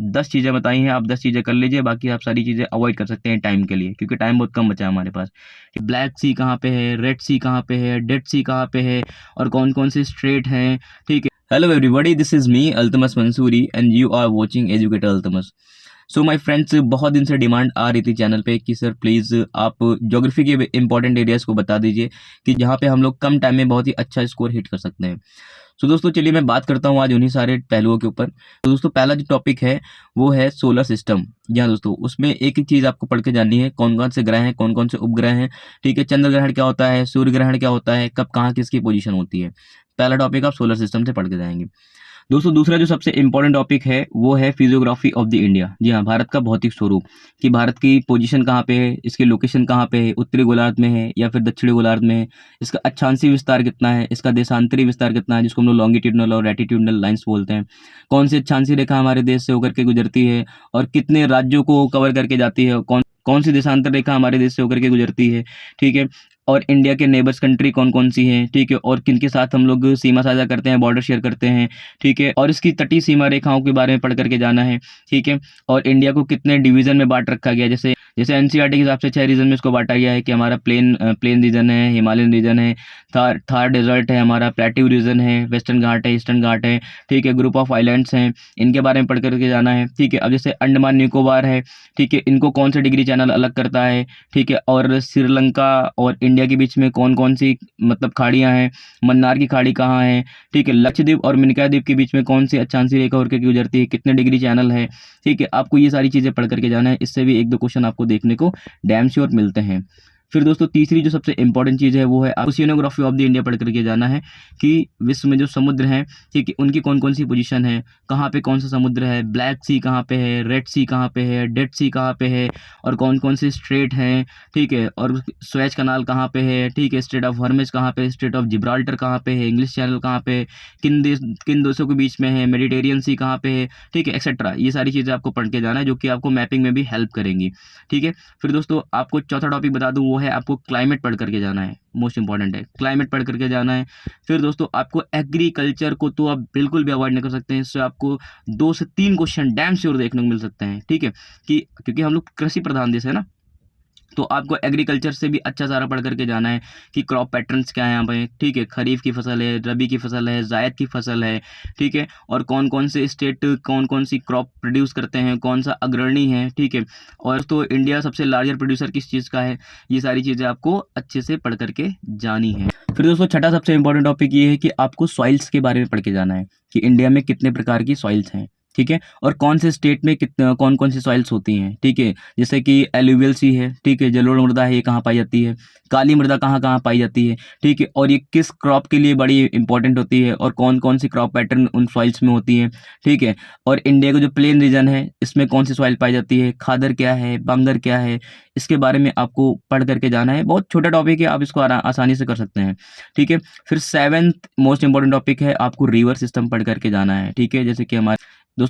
10 चीज़ें बताई हैं, आप 10 चीज़ें कर लीजिए, बाकी आप सारी चीज़ें अवॉइड कर सकते हैं टाइम के लिए, क्योंकि टाइम बहुत कम बचा है हमारे पास। ब्लैक सी कहाँ पे है, रेड सी कहाँ पे है, डेड सी कहाँ पे है, और कौन कौन से स्ट्रेट हैं, ठीक है। Hello everybody, this is me Altamas Mansuri and you are watching educator Altamas. So my friends, बहुत दिन से डिमांड आ रही थी चैनल पे कि सर प्लीज़ आप ज्योग्राफी के इंपॉर्टेंट एरियाज़ को बता दीजिए कि जहाँ पे हम लोग कम टाइम में बहुत ही अच्छा स्कोर हिट कर सकते हैं। सो दोस्तों चलिए मैं बात करता हूँ आज उन्हीं सारे पहलुओं के ऊपर। तो दोस्तों पहला जो टॉपिक है वो है सोलर सिस्टम। जी हाँ दोस्तों, उसमें एक ही चीज़ आपको पढ़ के जाननी है, कौन कौन से ग्रह हैं, कौन कौन से उपग्रह हैं, ठीक है। चंद्र ग्रहण क्या होता है, सूर्य ग्रहण क्या होता है, कब कहाँ किसकी पोजीशन होती है। पहला टॉपिक आप सोलर सिस्टम से पढ़ के जाएंगे। दोस्तों दूसरा जो सबसे इंपॉर्टेंट टॉपिक है वो है फिजियोग्राफी ऑफ द इंडिया। जी हाँ, भारत का भौतिक स्वरूप, कि भारत की पोजीशन कहाँ पे है, इसकी लोकेशन कहाँ पे है, उत्तरी गोलार्ध में है या फिर दक्षिणी गोलार्ध में है, इसका अक्षांशीय विस्तार कितना है, इसका देशांतरी विस्तार कितना है, जिसको हम लोग लॉन्गिट्यूडनल और लैटिट्यूडनल लाइंस बोलते हैं, कौन सी अक्षांशीय रेखा हमारे देश से होकर के गुजरती है और कितने राज्यों को कवर करके जाती है, कौन कौन सी देशांतर रेखा हमारे देश से होकर के गुजरती है, ठीक है। और इंडिया के नेबर्स कंट्री कौन कौन सी हैं, ठीक है, और किन के साथ हम लोग सीमा साझा करते हैं, बॉर्डर शेयर करते हैं, ठीक है। और इसकी तटीय सीमा रेखाओं के बारे में पढ़ करके जाना है, ठीक है। और इंडिया को कितने डिवीजन में बांट रखा गया है, जैसे जैसे एनसीईआरटी के हिसाब से 6 रीजन में इसको बांटा गया है कि हमारा प्लेन रीजन है, हिमालयन रीजन है, थार डेजर्ट है, हमारा प्लेट्यू रीजन है, वेस्टर्न घाट है, ईस्टर्न घाट है, ठीक है। ग्रुप ऑफ आइलैंड्स हैं, इनके बारे में पढ़ करके जाना है, ठीक है। अब जैसे अंडमान निकोबार है, ठीक है, इनको कौन सा डिग्री चैनल अलग करता है, ठीक है। और श्रीलंका और इंडिया के बीच में कौन कौन सी मतलब खाड़ियाँ हैं, मन्नार की खाड़ी कहाँ है, ठीक है। लक्षद्वीप और मिनिकॉय द्वीप के बीच में कौन सी अक्षांशीय रेखा होकर के गुजरती है, कितने डिग्री चैनल है, ठीक है। आपको ये सारी चीज़ें पढ़ करके जाना है, इससे भी 1-2 क्वेश्चन आपको देखने को डैम श्योर मिलते हैं। फिर दोस्तों तीसरी जो सबसे इंपॉर्टेंट चीज़ है वो है आपको ओशियनोग्राफी ऑफ द इंडिया पढ़ करके जाना है कि विश्व में जो समुद्र हैं, ठीक है, उनकी कौन कौन सी पोजीशन है, कहाँ पे कौन सा समुद्र है, ब्लैक सी कहाँ पे है, रेड सी कहाँ पे है, डेड सी कहाँ पे है, और कौन कौन से स्ट्रेट हैं, ठीक है। और सुएज कनाल कहाँ पे है, ठीक है। स्ट्रेट ऑफ हॉर्मुज कहाँ पे, स्ट्रेट ऑफ जिब्राल्टर कहाँ पे है, इंग्लिश चैनल कहाँ पे, किन देशों के बीच में है, मेडिटेरियन सी कहाँ पे है, ठीक है, एक्सेट्रा। ये सारी चीज़ें आपको पढ़ के जाना है जो कि आपको मैपिंग में भी हेल्प करेंगी, ठीक है। फिर दोस्तों आपको चौथा टॉपिक बता दूं, वो है आपको क्लाइमेट पढ़ करके जाना है, मोस्ट इंपॉर्टेंट है, क्लाइमेट पढ़ करके जाना है। फिर दोस्तों आपको एग्रीकल्चर को तो आप बिल्कुल भी अवॉइड नहीं कर सकते हैं, इससे आपको 2 से 3 क्वेश्चन डैम श्योर देखने को मिल सकते हैं, ठीक है, कि क्योंकि हम लोग कृषि प्रधान देश है ना, तो आपको एग्रीकल्चर से भी अच्छा सारा पढ़ करके जाना है कि क्रॉप पैटर्न्स क्या है यहाँ पे, ठीक है। खरीफ की फसल है, रबी की फसल है, जायद की फसल है, ठीक है। और कौन कौन से स्टेट कौन कौन सी क्रॉप प्रोड्यूस करते हैं, कौन सा अग्रणी है, ठीक है। और तो इंडिया सबसे लार्जर प्रोड्यूसर किस चीज़ का है, ये सारी चीज़ें आपको अच्छे से पढ़ करके जानी है। फिर दोस्तों छठा सबसे इंपॉर्टेंट टॉपिक ये है कि आपको सॉइल्स के बारे में पढ़ के जाना है कि इंडिया में कितने प्रकार की सॉइल्स हैं, ठीक है। और कौन से स्टेट में कितने कौन कौन सी सॉइल्स होती हैं, ठीक है। जैसे कि एलुवियल सी है, ठीक है, जलोढ़ मृदा है, ये कहाँ पाई जाती है, काली मृदा कहाँ कहाँ पाई जाती है, ठीक है। और ये किस क्रॉप के लिए बड़ी इंपॉर्टेंट होती है और कौन कौन सी क्रॉप पैटर्न उन सॉइल्स में होती है, ठीक है। और इंडिया का जो प्लेन रीजन है इसमें कौन सी सॉइल पाई जाती है, खादर क्या है, बांगर क्या है, इसके बारे में आपको पढ़ करके जाना है। बहुत छोटा टॉपिक है, आप इसको आसानी से कर सकते हैं, ठीक है। फिर 7th मोस्ट इंपॉर्टेंट टॉपिक है, आपको रिवर सिस्टम पढ़ करके जाना है, ठीक है। जैसे कि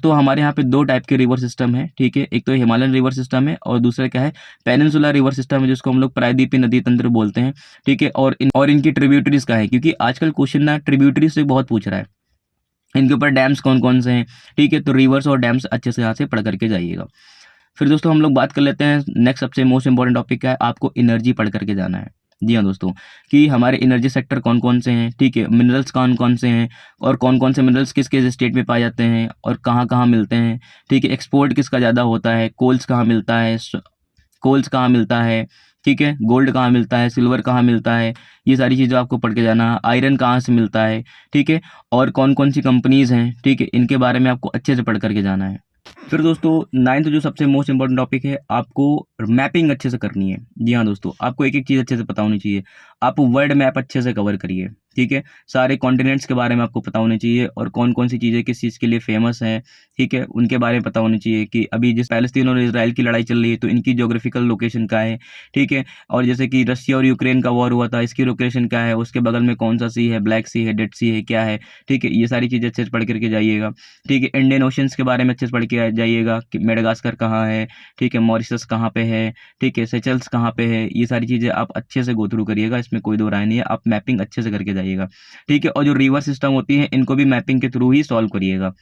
हमारे यहाँ पे 2 टाइप के रिवर सिस्टम है, ठीक है। एक तो हिमालयन रिवर सिस्टम है और दूसरा क्या है, पेनिनसुलर रिवर सिस्टम है, जिसको हम लोग प्रायद्वीपीय नदी तंत्र बोलते हैं, ठीक है। और इनकी ट्रिब्यूटरीज का है, क्योंकि आजकल क्वेश्चन ना ट्रिब्यूटरीज से बहुत पूछ रहा है, इनके ऊपर डैम्स कौन कौन से हैं, ठीक है। तो रिवर्स और डैम्स अच्छे से यहाँ से पढ़ करके जाइएगा। फिर दोस्तों हम लोग बात कर लेते हैं नेक्स्ट सबसे मोस्ट इंपॉर्टेंट टॉपिक क्या है, आपको एनर्जी पढ़ करके जाना है। जी हाँ दोस्तों, कि हमारे एनर्जी सेक्टर कौन कौन से हैं, ठीक है, मिनरल्स कौन कौन से हैं और कौन कौन से मिनरल्स किस किस स्टेट में पाए जाते हैं और कहाँ कहाँ मिलते हैं, ठीक है। एक्सपोर्ट किसका ज़्यादा होता है, कोल्स कहाँ मिलता है, ठीक है। गोल्ड कहाँ मिलता है, सिल्वर कहाँ मिलता है, ये सारी चीज़ें आपको पढ़ के जाना है। आयरन कहाँ से मिलता है, ठीक है। और कौन कौन सी कंपनीज़ हैं, ठीक है, इनके बारे में आपको अच्छे से पढ़ करके जाना है। फिर दोस्तों 9th जो सबसे मोस्ट इंपॉर्टेंट टॉपिक है, आपको मैपिंग अच्छे से करनी है। जी हाँ दोस्तों, आपको एक एक चीज़ अच्छे से पता होनी चाहिए। आप वर्ल्ड मैप अच्छे से कवर करिए, ठीक है। सारे कॉन्टिनेंट्स के बारे में आपको पता होने चाहिए और कौन कौन सी चीज़ें किस चीज़ के लिए फेमस हैं, ठीक है, उनके बारे में पता होनी चाहिए। कि अभी जिस पैलेस्तीन और इसराइल की लड़ाई चल रही है तो इनकी ज्योग्राफिकल लोकेशन क्या है, ठीक है। और जैसे कि रशिया और यूक्रेन का वॉर हुआ था, इसकी लोकेशन क्या है, उसके बगल में कौन सा सी है, ब्लैक सी है, डेड सी है, क्या है, ठीक है। ये सारी चीज़ें अच्छे से पढ़ करके जाइएगा, ठीक है। इंडियन ओशंस के बारे में अच्छे से पढ़ के जाइएगा कि मेडागास्कर कहाँ है, ठीक है, मॉरिशस कहाँ पे है, ठीक है, सेचल्स कहाँ पे है। ये सारी चीज़ें आप अच्छे से गो थ्रू करिएगा, इसमें कोई दो राय नहीं है, आप मैपिंग अच्छे से करके जाइएगा, ठीक है। और जो रिवर सिस्टम होती है इनको भी मैपिंग के थ्रू ही सॉल्व करिएगा।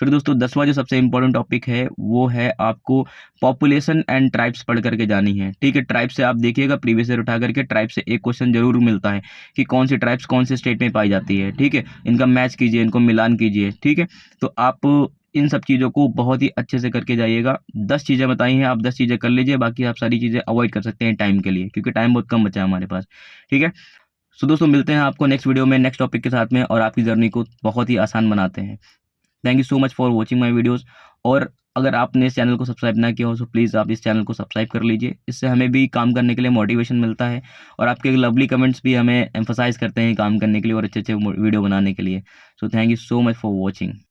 फिर दोस्तों 10वां जो सबसे इम्पोर्टेंट टॉपिक है वो है आपको पॉपुलेशन एंड ट्राइब्स पढ़ करके जानी है। ठीक है, ट्राइब से आप देखिएगा प्रीवियस ईयर उठा करके ट्राइब से एक क्वेश्चन जरूर मिलता है कि कौन सी ट्राइब्स कौन से स्टेट में पाई जाती है। ठीक है, इनका मैच कीजिए, इनको मिलान कीजिए। ठीक है, तो आप इन सब चीज़ों को बहुत ही अच्छे से करके जाइएगा। 10 चीज़ें बताई हैं, आप 10 चीज़ें कर लीजिए, बाकी आप सारी चीज़ें अवॉइड कर सकते हैं टाइम के लिए, क्योंकि टाइम बहुत कम बचा है हमारे पास। ठीक है, सो दोस्तों मिलते हैं आपको नेक्स्ट वीडियो में नेक्स्ट टॉपिक के साथ में, और आपकी जर्नी को बहुत ही आसान बनाते हैं। Thank you so much for watching my videos. और अगर आपने इस चैनल को सब्सक्राइब ना किया हो तो प्लीज़ आप इस चैनल को सब्सक्राइब कर लीजिए, इससे हमें भी काम करने के लिए मोटिवेशन मिलता है, और आपके लवली कमेंट्स भी हमें एम्फसाइज़ करते हैं काम करने के लिए और अच्छे अच्छे वीडियो बनाने के लिए। So thank you so much for watching.